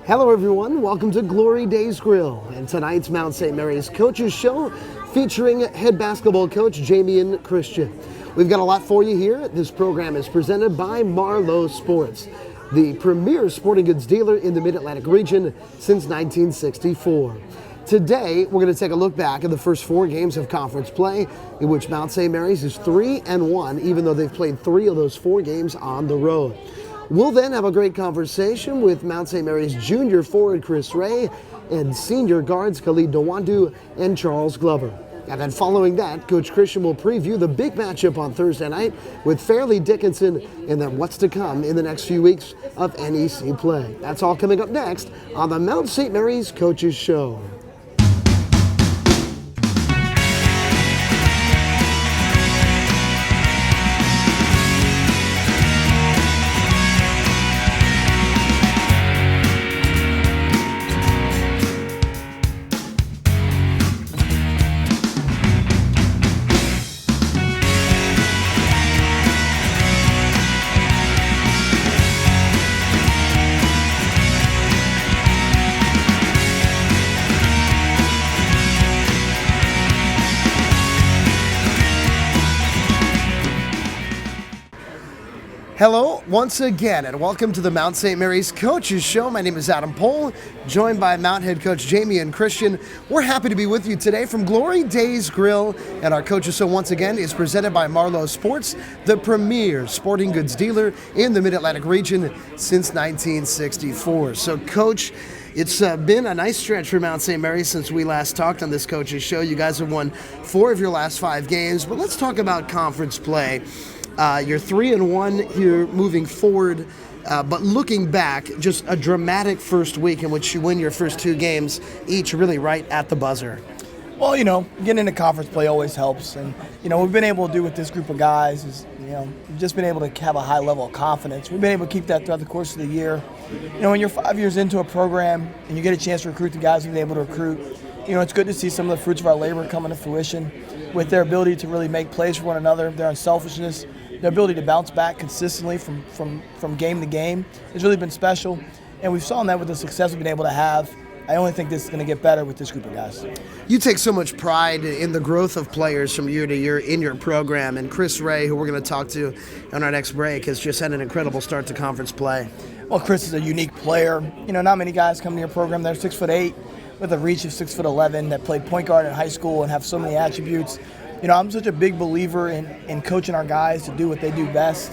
Hello everyone, welcome to Glory Days Grill and tonight's Mount St. Mary's Coaches Show featuring head basketball coach Jamion Christian. We've got a lot for you here. This program is presented by Marlowe Sports, the premier sporting goods dealer in the Mid-Atlantic region since 1964. Today, we're going to take a look back at the first 4 games of conference play in which Mount St. Mary's is 3-1, even though they've played 3 of those 4 games on the road. We'll then have a great conversation with Mount St. Mary's junior forward Chris Ray and senior guards Khalid Dawandu and Charles Glover. And then following that, Coach Christian will preview the big matchup on Thursday night with Fairleigh Dickinson and then what's to come in the next few weeks of NEC play. That's all coming up next on the Mount St. Mary's Coaches Show. Hello, once again, and welcome to the Mount St. Mary's Coaches Show. My name is Adam Pohl, joined by Mount head coach Jamion Christian. We're happy to be with you today from Glory Days Grill, and our Coaches Show once again is presented by Marlowe Sports, the premier sporting goods dealer in the Mid-Atlantic region since 1964. So, Coach, it's been a nice stretch for Mount St. Mary's since we last talked on this Coaches Show. You guys have won 4 of your last 5 games, but let's talk about conference play. You're 3-1 here moving forward, but looking back, just a dramatic first week in which you win your first 2 games, each really right at the buzzer. Well, getting into conference play always helps. And, we've been able to do with this group of guys is, we've just been able to have a high level of confidence. We've been able to keep that throughout the course of the year. When you're 5 years into a program and you get a chance to recruit the guys we've been able to recruit, it's good to see some of the fruits of our labor coming to fruition with their ability to really make plays for one another, their unselfishness, their ability to bounce back consistently from game to game has really been special. And we've seen that with the success we've been able to have. I only think this is going to get better with this group of guys. You take so much pride in the growth of players from year to year in your program. And Chris Ray, who we're going to talk to on our next break, has just had an incredible start to conference play. Well, Chris is a unique player. Not many guys come to your program that are 6'8", with a reach of 6'11", that played point guard in high school and have so many attributes. I'm such a big believer in coaching our guys to do what they do best.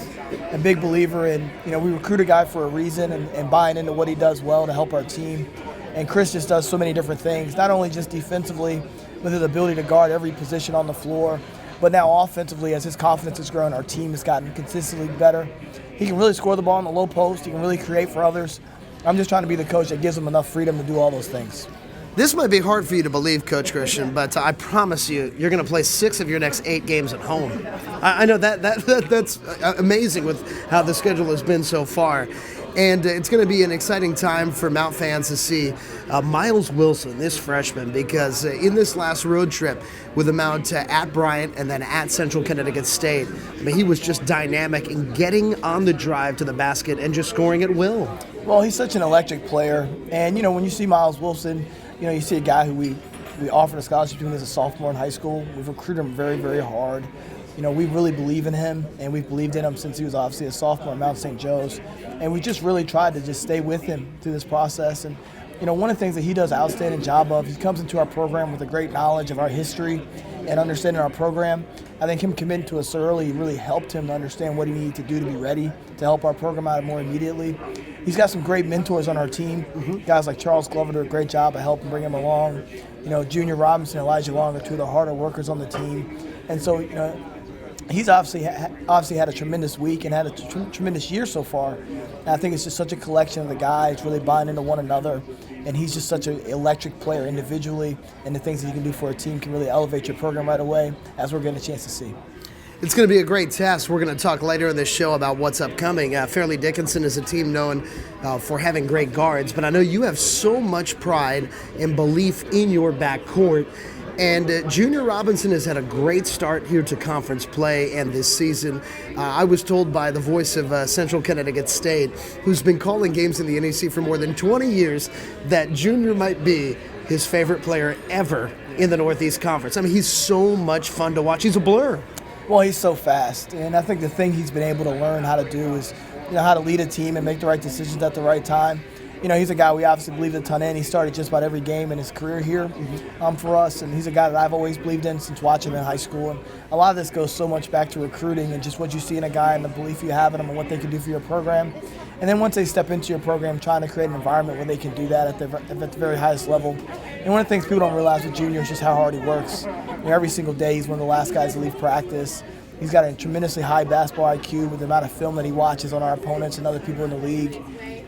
A big believer in, we recruit a guy for a reason and buying into what he does well to help our team. And Chris just does so many different things, not only just defensively with his ability to guard every position on the floor, but now offensively as his confidence has grown, our team has gotten consistently better. He can really score the ball in the low post. He can really create for others. I'm just trying to be the coach that gives him enough freedom to do all those things. This might be hard for you to believe, Coach Christian, but I promise you're going to play 6 of your next 8 games at home. I know that's amazing with how the schedule has been so far. And it's going to be an exciting time for Mount fans to see Miles Wilson, this freshman, because in this last road trip with the Mount at Bryant and then at Central Connecticut State, he was just dynamic in getting on the drive to the basket and just scoring at will. Well, he's such an electric player. And, when you see Miles Wilson, you see a guy who we offered a scholarship to him as a sophomore in high school. We've recruited him very, very hard. We really believe in him, and we've believed in him since he was obviously a sophomore at Mount St. Joe's. And we just really tried to just stay with him through this process. And, one of the things that he does an outstanding job of, he comes into our program with a great knowledge of our history and understanding our program. I think him committing to us early really helped him to understand what he needed to do to be ready to help our program out more immediately. He's got some great mentors on our team. Guys like Charles Glover do a great job of helping bring him along. Junior Robinson, Elijah Long are 2 of the harder workers on the team. And so, he's obviously had a tremendous week and had a tremendous year so far. And I think it's just such a collection of the guys really buying into one another. And he's just such an electric player individually, and the things that he can do for a team can really elevate your program right away, as we're getting a chance to see. It's going to be a great test. We're going to talk later in this show about what's upcoming. Fairleigh Dickinson is a team known for having great guards, but I know you have so much pride and belief in your backcourt. And Junior Robinson has had a great start here to conference play and this season. I was told by the voice of Central Connecticut State, who's been calling games in the NEC for more than 20 years, that Junior might be his favorite player ever in the Northeast Conference. I mean, he's so much fun to watch. He's a blur. Well, he's so fast, and I think the thing he's been able to learn how to do is, how to lead a team and make the right decisions at the right time. He's a guy we obviously believed a ton in. He started just about every game in his career here for us, and he's a guy that I've always believed in since watching him in high school. And a lot of this goes so much back to recruiting and just what you see in a guy and the belief you have in him and what they can do for your program. And then once they step into your program, trying to create an environment where they can do that at the very highest level. And one of the things people don't realize with Junior is just how hard he works. Every single day he's one of the last guys to leave practice. He's got a tremendously high basketball IQ with the amount of film that he watches on our opponents and other people in the league.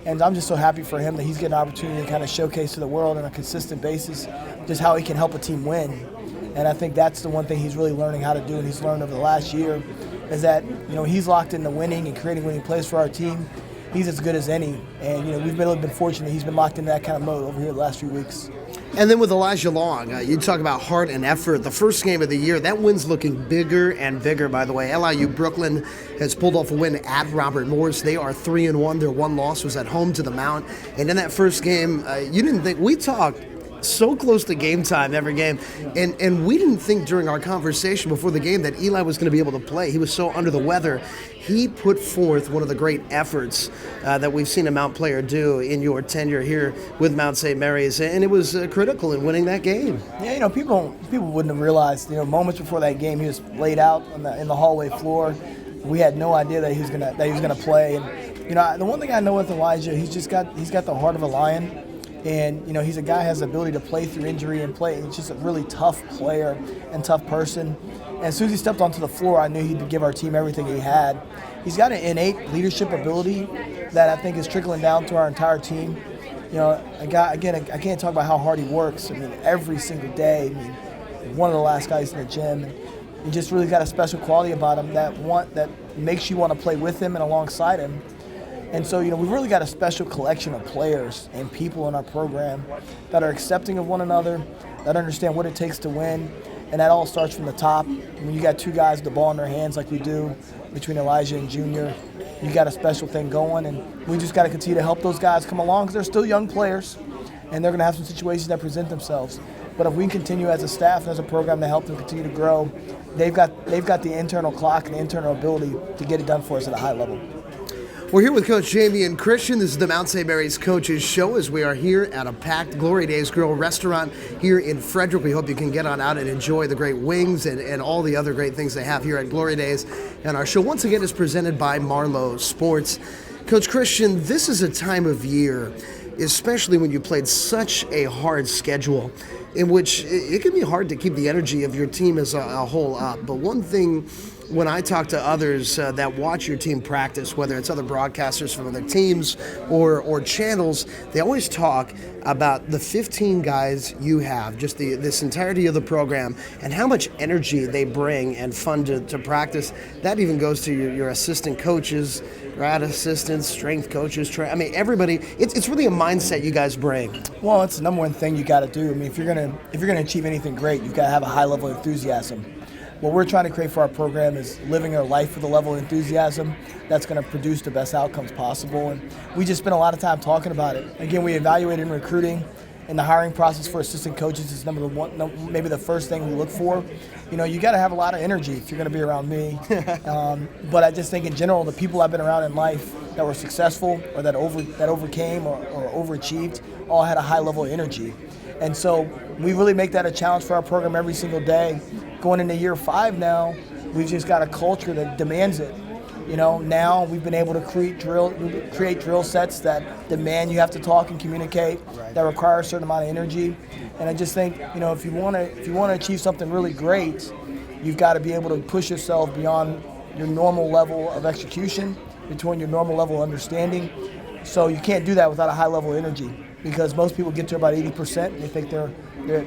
And I'm just so happy for him that he's getting an opportunity to kind of showcase to the world on a consistent basis just how he can help a team win. And I think that's the one thing he's really learning how to do, and he's learned over the last year, is that he's locked into winning and creating winning plays for our team. He's as good as any. And we've really been fortunate he's been locked into that kind of mode over here the last few weeks. And then with Elijah Long, you talk about heart and effort. The first game of the year, that win's looking bigger and bigger, by the way. LIU Brooklyn has pulled off a win at Robert Morris. They are 3-1. Their one loss was at home to the Mount. And in that first game, you didn't think – we talked so close to game time every game. And we didn't think during our conversation before the game that Eli was going to be able to play. He was so under the weather. He put forth one of the great efforts that we've seen a Mount player do in your tenure here with Mount St. Mary's, and it was critical in winning that game. Yeah, people wouldn't have realized. Moments before that game, he was laid out in the hallway floor. We had no idea that he was gonna play. And the one thing I know with Elijah, he's got the heart of a lion. And he's a guy who has the ability to play through injury and play. He's just a really tough player and tough person. And as soon as he stepped onto the floor, I knew he'd give our team everything he had. He's got an innate leadership ability that I think is trickling down to our entire team. A guy, again, I can't talk about how hard he works. Every single day. One of the last guys in the gym. And he just really got a special quality about him that makes you want to play with him and alongside him. And so, we've really got a special collection of players and people in our program that are accepting of one another, that understand what it takes to win, and that all starts from the top. When you got two guys with the ball in their hands like we do between Elijah and Junior, you got a special thing going, and we just got to continue to help those guys come along because they're still young players, and they're going to have some situations that present themselves. But if we can continue as a staff and as a program to help them continue to grow, they've got the internal clock and the internal ability to get it done for us at a high level. We're here with Coach Jamion Christian. This is the Mount St. Mary's Coaches Show as we are here at a packed Glory Days Grill restaurant here in Frederick. We hope you can get on out and enjoy the great wings and all the other great things they have here at Glory Days. And our show once again is presented by Marlowe Sports. Coach Christian, this is a time of year, especially when you played such a hard schedule, in which it can be hard to keep the energy of your team as a whole up. But one thing, when I talk to others that watch your team practice, whether it's other broadcasters from other teams or channels, they always talk about the 15 guys you have, just this entirety of the program, and how much energy they bring and fun to practice. That even goes to your assistant coaches, grad assistants, strength coaches. Everybody. It's really a mindset you guys bring. Well, it's the number one thing you got to do. If you're gonna achieve anything great, you've got to have a high level of enthusiasm. What we're trying to create for our program is living our life with a level of enthusiasm that's going to produce the best outcomes possible. And we just spent a lot of time talking about it. Again, we evaluated in recruiting, and the hiring process for assistant coaches is number one, maybe the first thing we look for. You got to have a lot of energy if you're going to be around me. But I just think in general, the people I've been around in life that were successful or that overcame or overachieved all had a high level of energy. And so we really make that a challenge for our program every single day. Going into year 5 now, we've just got a culture that demands it. Now we've been able to create drill sets that demand you have to talk and communicate, that require a certain amount of energy. And I just think, if you want to achieve something really great, you've got to be able to push yourself beyond your normal level of execution, between your normal level of understanding. So you can't do that without a high level of energy, because most people get to about 80% and they think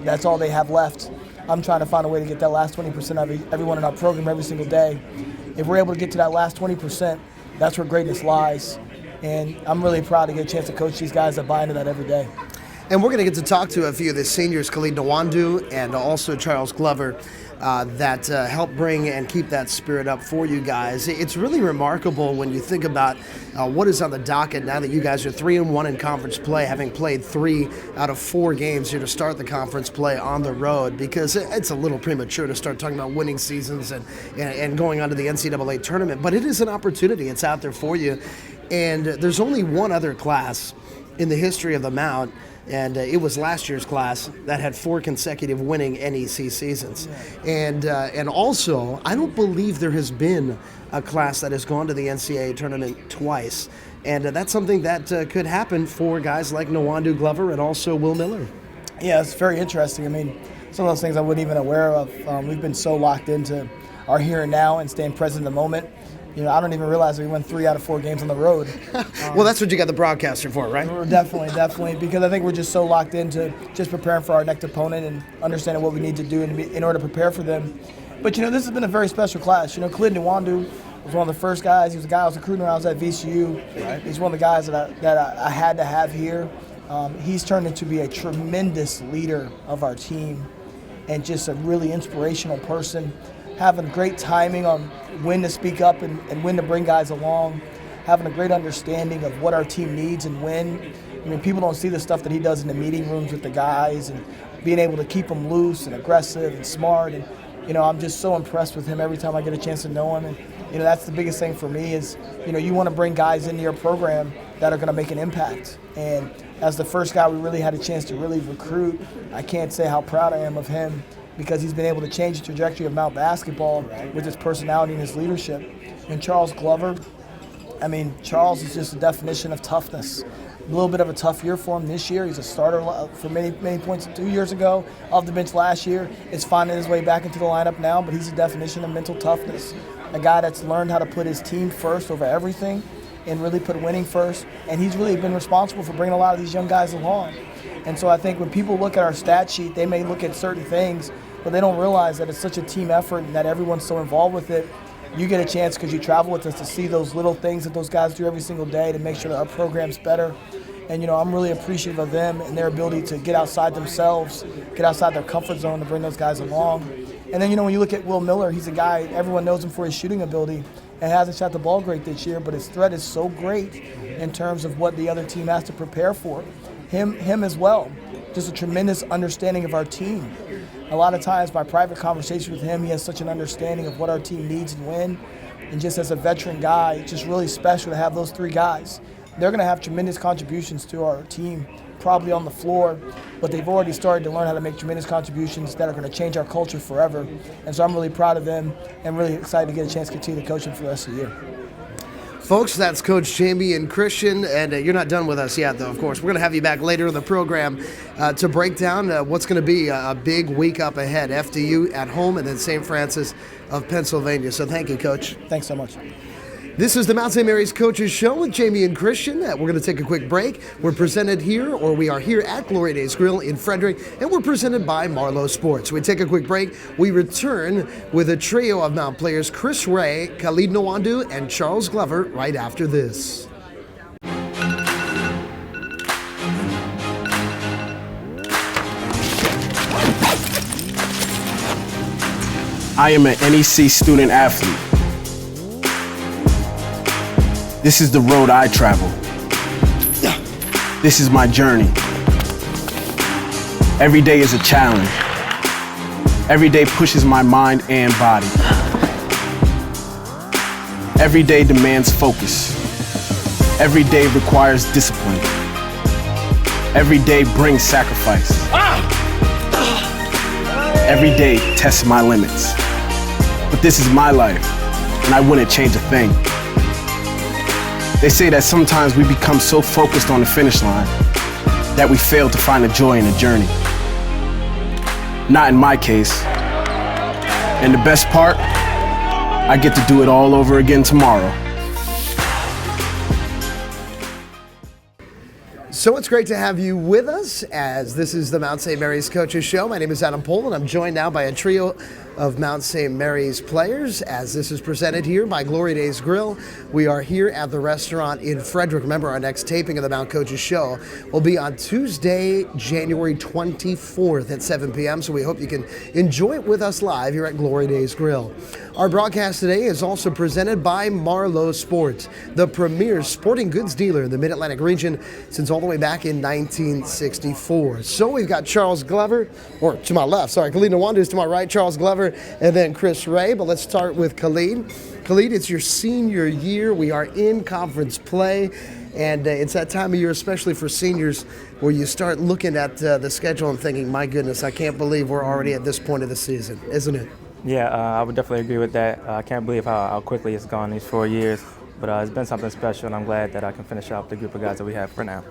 that's all they have left. I'm trying to find a way to get that last 20% of everyone in our program every single day. If we're able to get to that last 20%, that's where greatness lies. And I'm really proud to get a chance to coach these guys that buy into that every day. And we're going to get to talk to a few of the seniors, Khalid Nwandu and also Charles Glover, that help bring and keep that spirit up for you guys. It's really remarkable when you think about what is on the docket now that you guys are 3-1 in conference play, having played 3 out of 4 games here to start the conference play on the road, because it's a little premature to start talking about winning seasons and going on to the NCAA tournament. But it is an opportunity. It's out there for you. And there's only one other class in the history of the Mount, and it was last year's class that had 4 consecutive winning NEC seasons. And also, I don't believe there has been a class that has gone to the NCAA tournament twice. And that's something that could happen for guys like Nwandu Glover and also Will Miller. Yeah, it's very interesting. I mean, some of those things I wasn't even aware of. We've been so locked into our here and now and staying present in the moment. You know, I don't even realize we won 3 out of 4 games on the road. Well, that's what you got the broadcaster for, right? Definitely, because I think we're just so locked into just preparing for our next opponent and understanding what we need to do in order to prepare for them. But, you know, this has been a very special class. You know, Khalid Nwandu was one of the first guys. He was a guy I was recruiting when I was at VCU. Right. He's one of the guys that I had to have here. He's turned into be a tremendous leader of our team and just a really inspirational person, having great timing on when to speak up and when to bring guys along, having a great understanding of what our team needs and when. I mean, people don't see the stuff that he does in the meeting rooms with the guys and being able to keep them loose and aggressive and smart. And, you know, I'm just so impressed with him every time I get a chance to know him. And, you know, that's the biggest thing for me is, you know, you want to bring guys into your program that are going to make an impact. And as the first guy we really had a chance to really recruit, I can't say how proud I am of him, because he's been able to change the trajectory of Mount basketball with his personality and his leadership. And Charles Glover, I mean, Charles is just a definition of toughness. A little bit of a tough year for him this year. He's a starter for many points 2 years ago, off the bench last year. Is finding his way back into the lineup now, but he's a definition of mental toughness. A guy that's learned how to put his team first over everything and really put winning first. And he's really been responsible for bringing a lot of these young guys along. And so I think when people look at our stat sheet, they may look at certain things, but they don't realize that it's such a team effort and that everyone's so involved with it. You get a chance, because you travel with us, to see those little things that those guys do every single day to make sure that our program's better. And, you know, I'm really appreciative of them and their ability to get outside themselves, get outside their comfort zone to bring those guys along. And then, you know, when you look at Will Miller, he's a guy, everyone knows him for his shooting ability and hasn't shot the ball great this year, but his threat is so great in terms of what the other team has to prepare for. Him as well, just a tremendous understanding of our team. A lot of times, my private conversation with him, he has such an understanding of what our team needs and when. And just as a veteran guy, it's just really special to have those 3 guys. They're going to have tremendous contributions to our team, probably on the floor, but they've already started to learn how to make tremendous contributions that are going to change our culture forever. And so I'm really proud of them and really excited to get a chance to continue to coach them for the rest of the year. Folks, that's Coach Jamion Christian, and you're not done with us yet, though, of course. We're going to have you back later in the program to break down what's going to be a big week up ahead. FDU at home and then St. Francis of Pennsylvania. So thank you, Coach. Thanks so much. This is the Mount St. Mary's Coaches Show with Jamion Christian. We're going to take a quick break. We are here at Glory Days Grill in Frederick, and we're presented by Marlowe Sports. We take a quick break. We return with a trio of Mount players, Chris Ray, Khalid Nwandu, and Charles Glover, right after this. I am an NEC student athlete. This is the road I travel. This is my journey. Every day is a challenge. Every day pushes my mind and body. Every day demands focus. Every day requires discipline. Every day brings sacrifice. Every day tests my limits. But this is my life, and I wouldn't change a thing. They say that sometimes we become so focused on the finish line that we fail to find the joy in the journey. Not in my case. And the best part, I get to do it all over again tomorrow. So it's great to have you with us, as this is the Mount St. Mary's Coaches Show. My name is Adam Pohl, and I'm joined now by a trio of Mount St. Mary's players, as this is presented here by Glory Days Grill. We are here at the restaurant in Frederick. Remember, our next taping of the Mount Coaches Show will be on Tuesday, January 24th at 7 p.m., so we hope you can enjoy it with us live here at Glory Days Grill. Our broadcast today is also presented by Marlowe Sports, the premier sporting goods dealer in the Mid-Atlantic region since all the way back in 1964. So we've got Charles Glover, or to my left, sorry, Khalid Nwanda is to my right, Charles Glover, and then Chris Ray. But let's start with Khalid. Khalid, it's your senior year. We are in conference play, and it's that time of year, especially for seniors, where you start looking at the schedule and thinking, my goodness, I can't believe we're already at this point of the season, isn't it? Yeah, I would definitely agree with that. I can't believe how quickly it's gone these 4 years, but it's been something special, and I'm glad that I can finish out the group of guys that we have for now.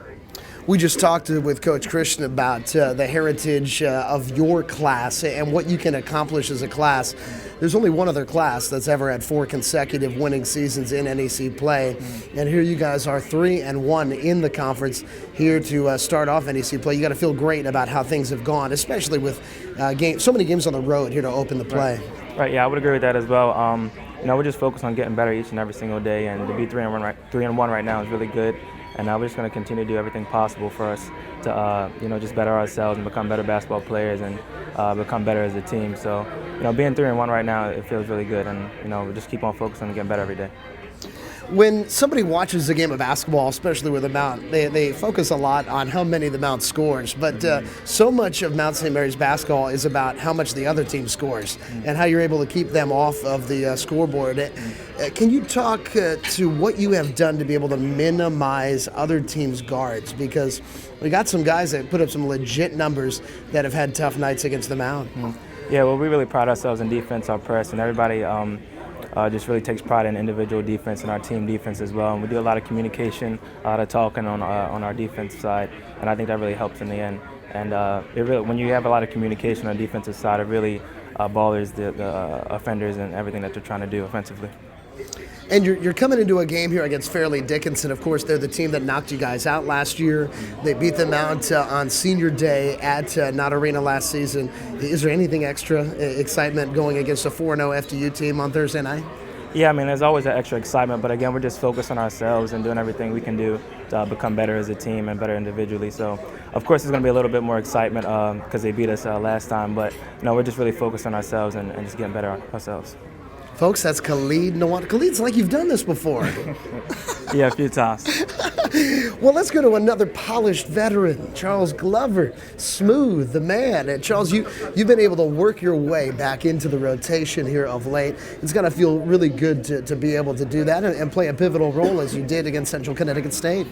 We just talked with Coach Christian about the heritage of your class and what you can accomplish as a class. There's only one other class that's ever had 4 consecutive winning seasons in NEC play, and here you guys are 3-1 in the conference here to start off NEC play. You got to feel great about how things have gone, especially with so many games on the road here to open the play. Right. Yeah, I would agree with that as well. We're just focused on getting better each and every single day, and to be 3-1 right now is really good. And we're just going to continue to do everything possible for us to, just better ourselves and become better basketball players and become better as a team. So, being 3-1 right now, it feels really good, and we just keep on focusing on getting better every day. When somebody watches a game of basketball, especially with the Mount, they focus a lot on how many the Mount scores. But so much of Mount St. Mary's basketball is about how much the other team scores and how you're able to keep them off of the scoreboard. Can you talk to what you have done to be able to minimize other teams' guards? Because we got some guys that put up some legit numbers that have had tough nights against the Mount. Yeah, well, we really pride ourselves in defense, our press, and everybody just really takes pride in individual defense and our team defense as well. And we do a lot of communication, a lot of talking on our defense side, and I think that really helps in the end. And when you have a lot of communication on the defensive side, it really bothers the offenders and everything that they're trying to do offensively. And you're coming into a game here against Fairleigh Dickinson. Of course, they're the team that knocked you guys out last year. They beat them out on senior day at Knott Arena last season. Is there anything extra excitement going against a 4-0 FDU team on Thursday night? Yeah, there's always that extra excitement, but again, we're just focused on ourselves and doing everything we can do to become better as a team and better individually. So, of course, there's going to be a little bit more excitement because they beat us last time, but we're just really focused on ourselves and just getting better ourselves. Folks, that's Khalid Nwanda. Khalid, it's like you've done this before. Yeah, a few times. Well, let's go to another polished veteran, Charles Glover. Smooth, the man. And Charles, you've been able to work your way back into the rotation here of late. It's got to feel really good to be able to do that and play a pivotal role as you did against Central Connecticut State.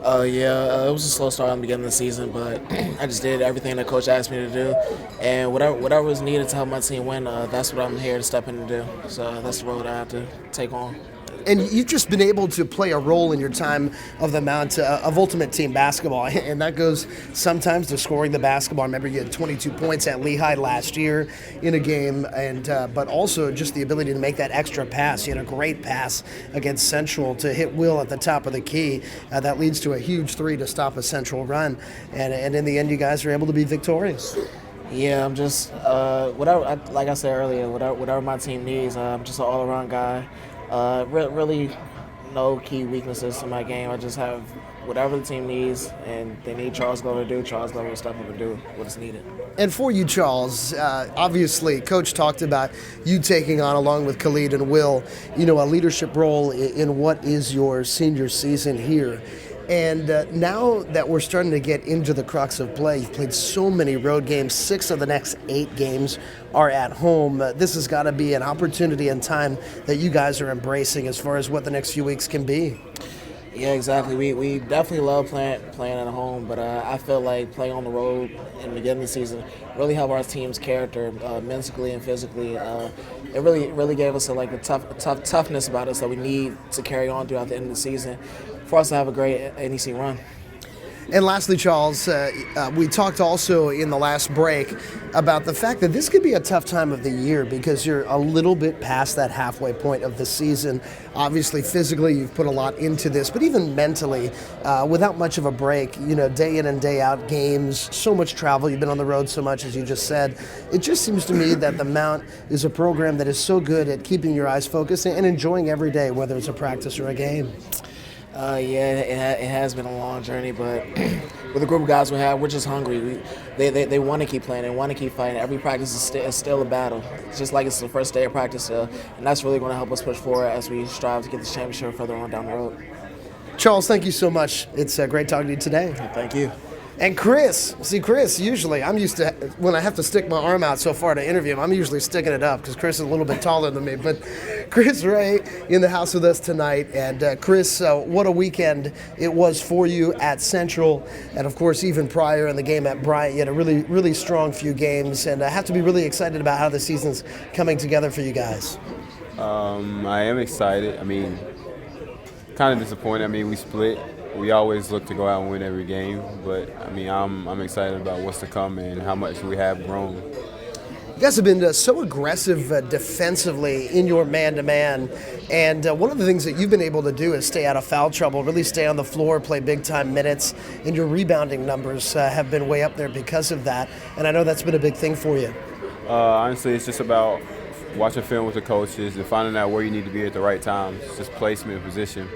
It was a slow start in the beginning of the season, but I just did everything the coach asked me to do, and whatever was needed to help my team win, that's what I'm here to step in and do. So that's the role that I have to take on. And you've just been able to play a role in your time of the Mount of Ultimate Team basketball, and that goes sometimes to scoring the basketball. I remember you had 22 points at Lehigh last year in a game, and but also just the ability to make that extra pass. You had a great pass against Central to hit Will at the top of the key. That leads to a huge 3 to stop a Central run, and in the end, you guys were able to be victorious. Yeah, I'm just whatever. Like I said earlier, whatever my team needs, I'm just an all-around guy. Really no key weaknesses in my game. I just have whatever the team needs, and they need Charles Glover to do. Charles Glover will step up and do what is needed. And for you, Charles, obviously, Coach talked about you taking on, along with Khalid and Will, a leadership role in what is your senior season here. And now that we're starting to get into the crux of play, you've played so many road games. 6 of the next 8 games are at home. This has got to be an opportunity and time that you guys are embracing as far as what the next few weeks can be. Yeah, exactly. We definitely love playing at home, but I feel like playing on the road in the beginning of the season really helped our team's character mentally and physically. It really gave us a toughness about us that we need to carry on throughout the end of the season for us to have a great NEC run. And lastly, Charles, we talked also in the last break about the fact that this could be a tough time of the year because you're a little bit past that halfway point of the season. Obviously, physically, you've put a lot into this, but even mentally, without much of a break, day in and day out games, so much travel, you've been on the road so much, as you just said. It just seems to me that the Mount is a program that is so good at keeping your eyes focused and enjoying every day, whether it's a practice or a game. It has been a long journey, but with the group of guys we have, we're just hungry. They want to keep playing, they want to keep fighting. Every practice is still a battle. It's just like it's the first day of practice, and that's really going to help us push forward as we strive to get this championship further on down the road. Charles, thank you so much. It's great talking to you today. Thank you. And Chris, usually I'm used to, when I have to stick my arm out so far to interview him, I'm usually sticking it up because Chris is a little bit taller than me. But Chris Ray in the house with us tonight. And Chris, what a weekend it was for you at Central. And of course, even prior in the game at Bryant, you had a really, really strong few games. And I have to be really excited about how the season's coming together for you guys. I am excited. Kind of disappointed. We split. We always look to go out and win every game, but I'm excited about what's to come and how much we have grown. You guys have been so aggressive defensively in your man-to-man, and one of the things that you've been able to do is stay out of foul trouble, really stay on the floor, play big-time minutes, and your rebounding numbers have been way up there because of that, and I know that's been a big thing for you. Honestly, it's just about watching film with the coaches and finding out where you need to be at the right time. It's just placement and position.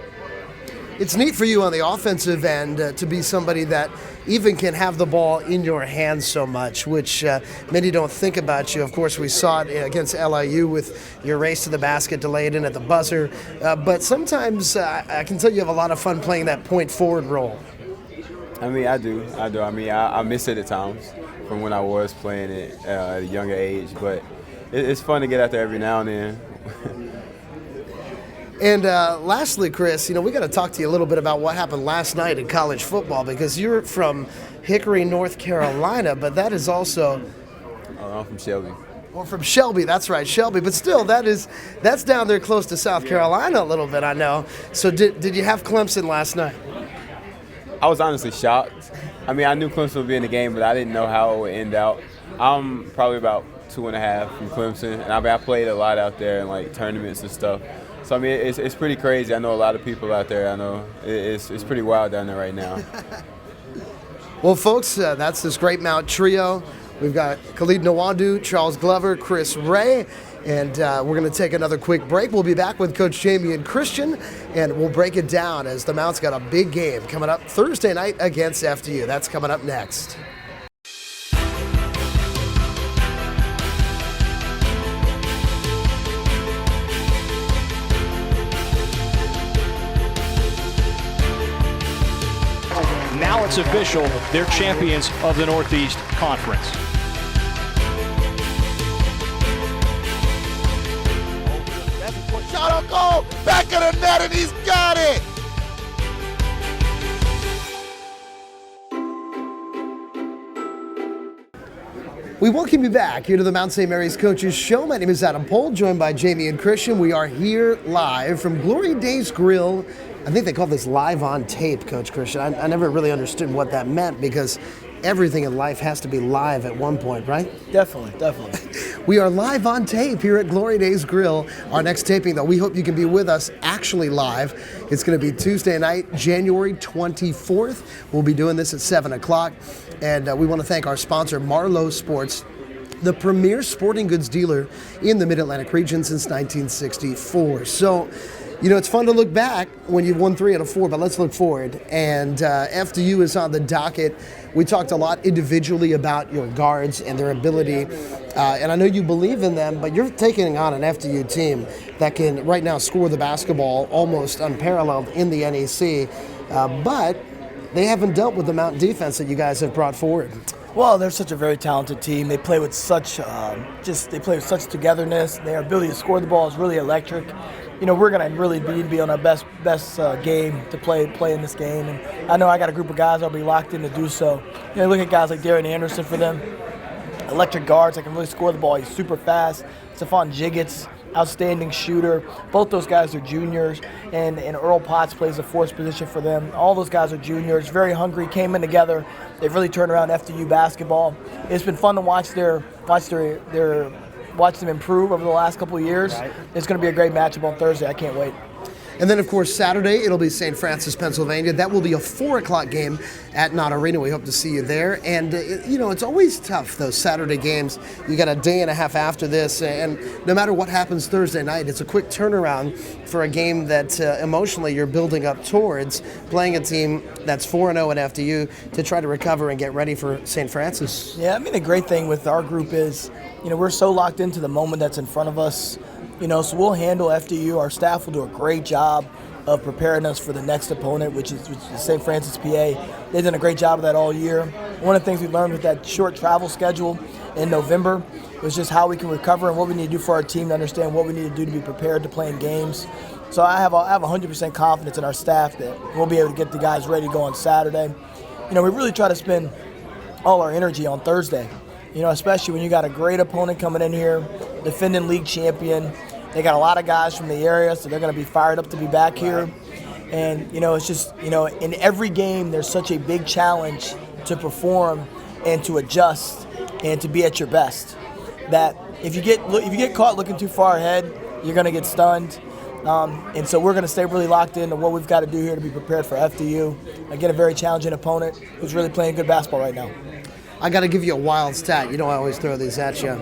It's neat for you on the offensive end to be somebody that even can have the ball in your hands so much, which many don't think about you. Of course, we saw it against LIU with your race to the basket, delayed in at the buzzer. But sometimes I can tell you have a lot of fun playing that point forward role. I do. I miss it at times from when I was playing it at a younger age, but it's fun to get out there every now and then. And lastly, Chris, we got to talk to you a little bit about what happened last night in college football because you're from Hickory, North Carolina, but that is also... I'm from Shelby. Well, from Shelby, that's right, Shelby. But still, that's down there close to South Carolina a little bit, I know. So did you have Clemson last night? I was honestly shocked. I knew Clemson would be in the game, but I didn't know how it would end out. I'm probably about 2.5 from Clemson, and I played a lot out there in tournaments and stuff. So it's pretty crazy. I know a lot of people out there. I know it's pretty wild down there right now. Well, folks, that's this Great Mount trio. We've got Khalid Nawadu, Charles Glover, Chris Ray, and we're going to take another quick break. We'll be back with Coach Jamion Christian, and we'll break it down as the Mount's got a big game coming up Thursday night against FDU. That's coming up next. Now it's official, they're champions of the Northeast Conference. Shot on goal, back of the net, and he's got it! We welcome you back here to the Mount St. Mary's Coaches Show. My name is Adam Pohl, joined by Jamion Christian. We are here live from Glory Days Grill. I think they call this live on tape, Coach Christian. I never really understood what that meant because everything in life has to be live at one point, right? Definitely. We are live on tape here at Glory Days Grill. Our next taping, though, we hope you can be with us actually live. It's going to be Tuesday night, January 24th. We'll be doing this at 7 o'clock. And we want to thank our sponsor, Marlowe Sports, the premier sporting goods dealer in the Mid-Atlantic region since 1964. So, it's fun to look back when you've won 3 out of 4, but let's look forward. And FDU is on the docket. We talked a lot individually about your guards and their ability. And I know you believe in them, but you're taking on an FDU team that can right now score the basketball almost unparalleled in the NEC. But they haven't dealt with the Mount defense that you guys have brought forward. Well, they're such a very talented team. They play with such togetherness. Their ability to score the ball is really electric. We're going to really be on our best game to play in this game. And I know I got a group of guys that'll be locked in to do so. Look at guys like Darren Anderson for them. Electric guards that can really score the ball. He's super fast. Stephon Jiggets, outstanding shooter. Both those guys are juniors, and Earl Potts plays the fourth position for them. All those guys are juniors, very hungry, came in together. They've really turned around FDU basketball. It's been fun to watch watch them improve over the last couple of years. Right. It's going to be a great matchup on Thursday. I can't wait. And then, of course, Saturday, it'll be St. Francis, Pennsylvania. That will be a 4 o'clock game at Knott Arena. We hope to see you there. And, it's always tough, those Saturday games. You got a day and a half after this. And no matter what happens Thursday night, it's a quick turnaround for a game that emotionally you're building up towards, playing a team that's 4-0 in FDU to try to recover and get ready for St. Francis. Yeah, the great thing with our group is, we're so locked into the moment that's in front of us. So we'll handle FDU. Our staff will do a great job of preparing us for the next opponent, which is St. Francis, PA. They've done a great job of that all year. One of the things we learned with that short travel schedule in November was just how we can recover and what we need to do for our team to understand what we need to do to be prepared to play in games. So I have 100% confidence in our staff that we'll be able to get the guys ready to go on Saturday. We really try to spend all our energy on Thursday. Especially when you got a great opponent coming in here, defending league champion. They got a lot of guys from the area, so they're going to be fired up to be back here. And, it's just, in every game, there's such a big challenge to perform and to adjust and to be at your best. That if you get caught looking too far ahead, you're going to get stunned. And so we're going to stay really locked into what we've got to do here to be prepared for FDU. Again, a very challenging opponent who's really playing good basketball right now. I got to give you a wild stat. I always throw these at you.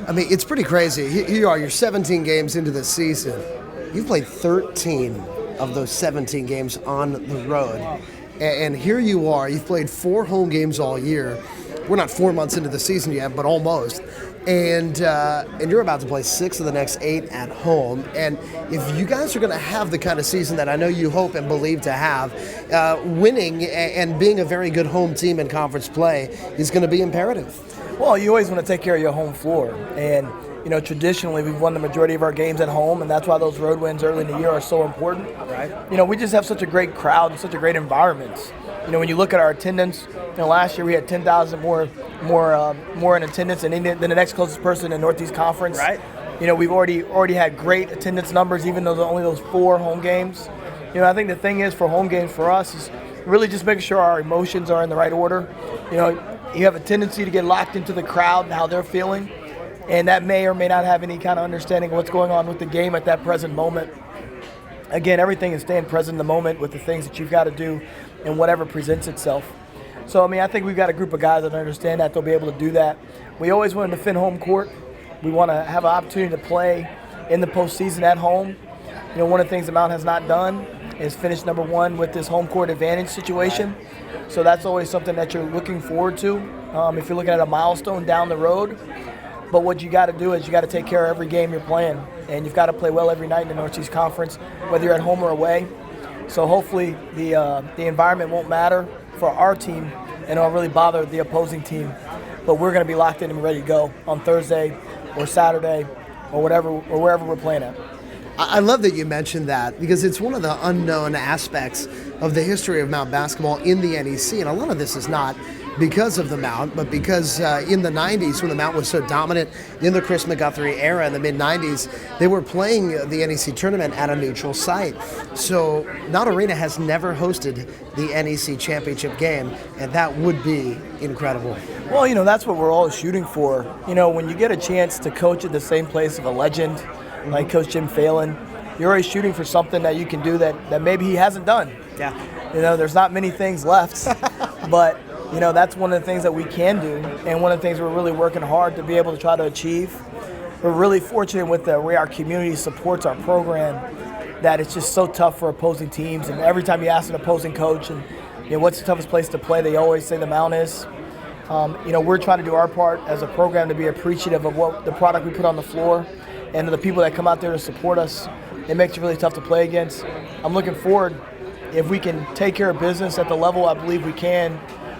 It's pretty crazy. Here you are, you're 17 games into the season. You've played 13 of those 17 games on the road. And here you are, you've played 4 home games all year. We're not 4 months into the season yet, but almost. And you're about to play 6 of the next 8 at home. And if you guys are going to have the kind of season that I know you hope and believe to have, winning and being a very good home team in conference play is going to be imperative. Well, you always want to take care of your home floor. And, traditionally we've won the majority of our games at home, and that's wwhy those road wins early in the year are so important. Right. We just have such a great crowd and such a great environment. When you look at our attendance, last year we had 10,000 more in attendance than the next closest person in Northeast Conference. Right. We've already had great attendance numbers, even though only those 4 home games. I think the thing is for home games for us is really just making sure our emotions are in the right order. You have a tendency to get locked into the crowd and how they're feeling, and that may or may not have any kind of understanding of what's going on with the game at that present moment. Again, everything is staying present in the moment with the things that you've got to do and whatever presents itself. So, I think we've got a group of guys that understand that they'll be able to do that. We always want to defend home court. We want to have an opportunity to play in the postseason at home. One of the things the Mount has not done is finish number 1 with this home court advantage situation. So that's always something that you're looking forward to if you're looking at a milestone down the road. But what you got to do is you got to take care of every game you're playing, and you've got to play well every night in the Northeast Conference, whether you're at home or away. So hopefully the environment won't matter for our team, and it'll really bother the opposing team. But we're going to be locked in and ready to go on Thursday or Saturday or wherever we're playing at. I love that you mentioned that because it's one of the unknown aspects of the history of Mount basketball in the NEC, and a lot of this is not because of the Mount, but because in the 90s when the Mount was so dominant in the Chris McGuthrie era in the mid-90s, they were playing the NEC tournament at a neutral site. So Knott Arena has never hosted the NEC championship game, and that would be incredible. Well, that's what we're all shooting for. When you get a chance to coach at the same place of a legend like Coach Jim Phelan, you're always shooting for something that you can do that maybe he hasn't done. Yeah. There's not many things left, but that's one of the things that we can do, and one of the things we're really working hard to be able to try to achieve. We're really fortunate with the way our community supports our program that it's just so tough for opposing teams, and every time you ask an opposing coach and what's the toughest place to play, they always say the Mount is. We're trying to do our part as a program to be appreciative of what the product we put on the floor and to the people that come out there to support us. It makes it really tough to play against. I'm looking forward, if we can take care of business at the level I believe we can,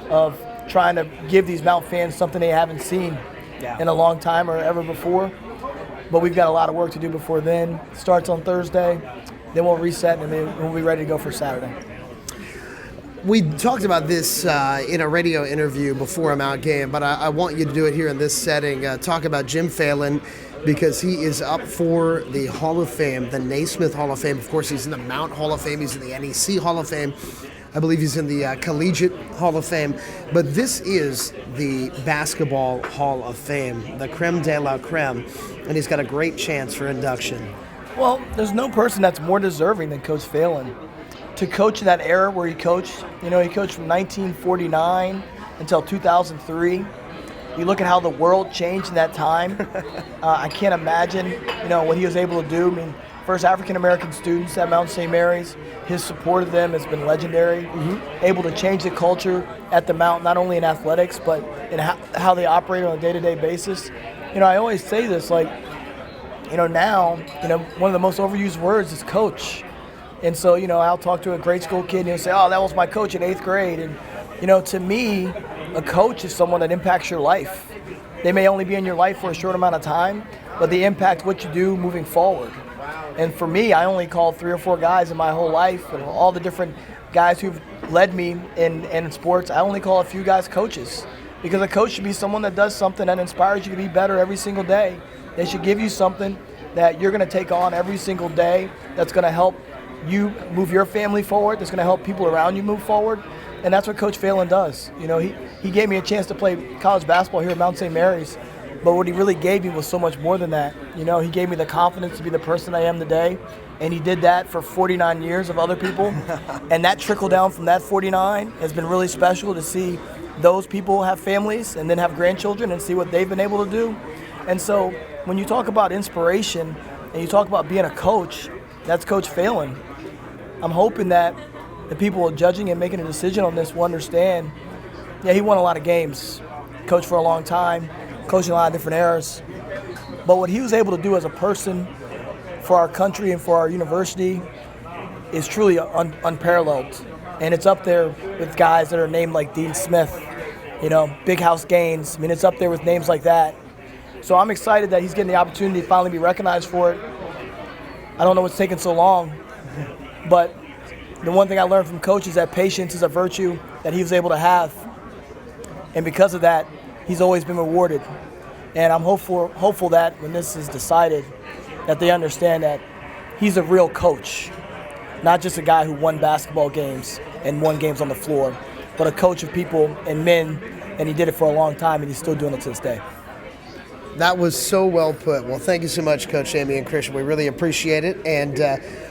of trying to give these Mount fans something they haven't seen in a long time or ever before. But we've got a lot of work to do before then. It starts on Thursday, then we'll reset, and then we'll be ready to go for Saturday. We talked about this in a radio interview before a Mount game, but I want you to do it here in this setting. Talk about Jim Phelan because he is up for the Hall of Fame, the Naismith Hall of Fame. Of course, he's in the Mount Hall of Fame. He's in the NEC Hall of Fame. I believe he's in the Collegiate Hall of Fame. But this is the Basketball Hall of Fame, the creme de la creme, and he's got a great chance for induction. Well, there's no person that's more deserving than Coach Phelan. To coach in that era where he coached, he coached from 1949 until 2003. You look at how the world changed in that time. I can't imagine, what he was able to do. I mean, first African-American students at Mount St. Mary's, his support of them has been legendary. Able to change the culture at the Mount, not only in athletics, but in how they operate on a day-to-day basis. I always say this, now, one of the most overused words is coach. And so, I'll talk to a grade school kid and he'll say, oh, that was my coach in 8th grade. And, to me, a coach is someone that impacts your life. They may only be in your life for a short amount of time, but they impact what you do moving forward. And for me, I only call 3 or 4 guys in my whole life, and all the different guys who've led me in sports, I only call a few guys coaches. Because a coach should be someone that does something that inspires you to be better every single day. They should give you something that you're going to take on every single day that's going to help you move your family forward, that's going to help people around you move forward. And that's what Coach Phelan does. He gave me a chance to play college basketball here at Mount St. Mary's, but what he really gave me was so much more than that. He gave me the confidence to be the person I am today, and he did that for 49 years of other people. And that trickle down from that 49 has been really special to see those people have families and then have grandchildren and see what they've been able to do. And so when you talk about inspiration and you talk about being a coach, that's Coach Phelan. I'm hoping that the people judging and making a decision on this will understand, he won a lot of games, coached for a long time, coached in a lot of different eras. But what he was able to do as a person for our country and for our university is truly unparalleled. And it's up there with guys that are named like Dean Smith, Big House Gaines. I mean, it's up there with names like that. So I'm excited that he's getting the opportunity to finally be recognized for it. I don't know what's taking so long, but the one thing I learned from Coach is that patience is a virtue that he was able to have. And because of that, he's always been rewarded. And I'm hopeful that when this is decided, that they understand that he's a real coach, not just a guy who won basketball games and won games on the floor, but a coach of people and men, and he did it for a long time, and he's still doing it to this day. That was so well put. Well, thank you so much, Coach Jamion Christian. We really appreciate it. And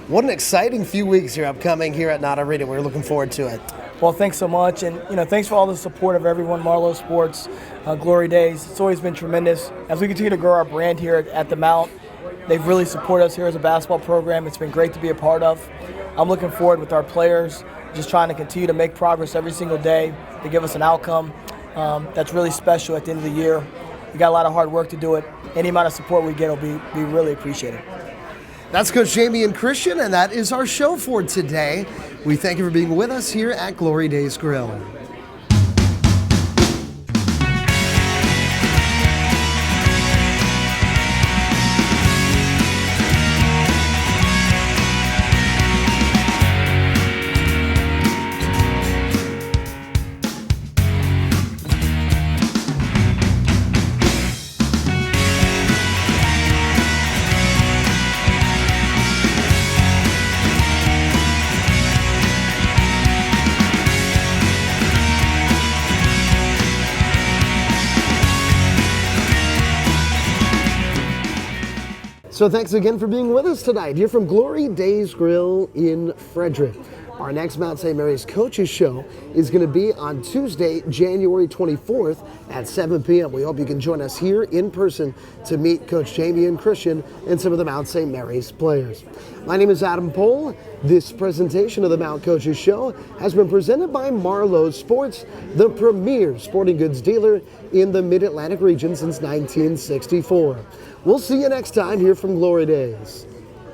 what an exciting few weeks here upcoming here at Not Arena. We're looking forward to it. Well, thanks so much. And, thanks for all the support of everyone, Marlowe Sports, Glory Days. It's always been tremendous. As we continue to grow our brand here at the Mount, they've really supported us here as a basketball program. It's been great to be a part of. I'm looking forward with our players, just trying to continue to make progress every single day to give us an outcome that's really special at the end of the year. We got a lot of hard work to do it. Any amount of support we get will be really appreciated. That's Coach Jamion Christian, and that is our show for today. We thank you for being with us here at Glory Days Grill. So thanks again for being with us tonight here from Glory Days Grill in Frederick. Our next Mount St. Mary's Coaches Show is going to be on Tuesday, January 24th at 7 p.m. We hope you can join us here in person to meet Coach Jamion Christian and some of the Mount St. Mary's players. My name is Adam Pohl. This presentation of the Mount Coaches Show has been presented by Marlowe Sports, the premier sporting goods dealer in the Mid-Atlantic region since 1964. We'll see you next time here from Glory Days.